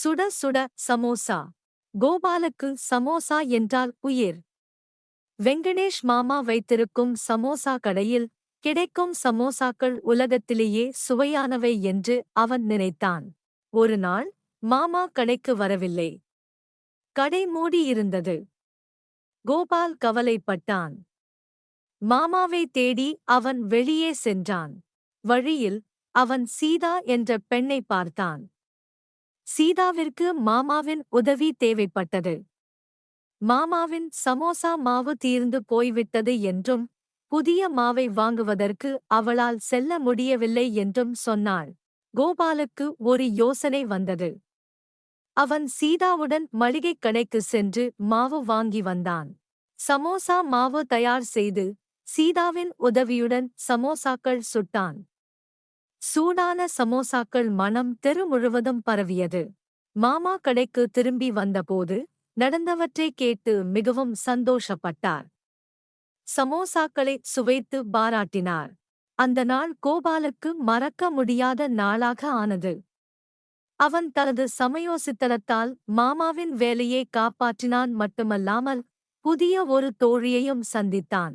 சுட சுட சமோசா. கோபாலுக்கு சமோசா என்றால் உயிர். வெங்கடேஷ் மாமா வைத்திருக்கும் சமோசா கடையில் கிடைக்கும் சமோசாக்கள் உலகத்திலேயே சுவையானவை என்று அவன் நினைத்தான். ஒரு நாள் மாமா கடைக்கு வரவில்லை. கடை மூடியிருந்தது. கோபால் கவலைப்பட்டான். மாமாவை தேடி அவன் வெளியே சென்றான். வழியில் அவன் சீதா என்ற பெண்ணை பார்த்தான். சீதாவிற்கு மாமாவின் உதவி தேவைப்பட்டது. மாமாவின் சமோசா மாவு தீர்ந்து போய்விட்டது என்றும் புதிய மாவை வாங்குவதற்கு அவளால் செல்ல முடியவில்லை என்றும் சொன்னாள். கோபாலுக்கு ஒரு யோசனை வந்தது. அவன் சீதாவுடன் மளிகைக் கடைக்கு சென்று மாவு வாங்கி வந்தான். சமோசா மாவு தயார் செய்து சீதாவின் உதவியுடன் சமோசாக்கள் சுட்டான். சூடான சமோசாக்கள் மணம் தெரு முழுவதும் பரவியது. மாமா கடைக்கு திரும்பி வந்தபோது நடந்தவற்றைக் கேட்டு மிகவும் சந்தோஷப்பட்டார். சமோசாக்களை சுவைத்து பாராட்டினார். அந்த நாள் கோபாலுக்கு மறக்க முடியாத நாளாக ஆனது. அவன் தனது சமயோசித்தனத்தால் மாமாவின் வேலையை காப்பாற்றினான் மட்டுமல்லாமல் புதிய ஒரு தோழியையும் சந்தித்தான்.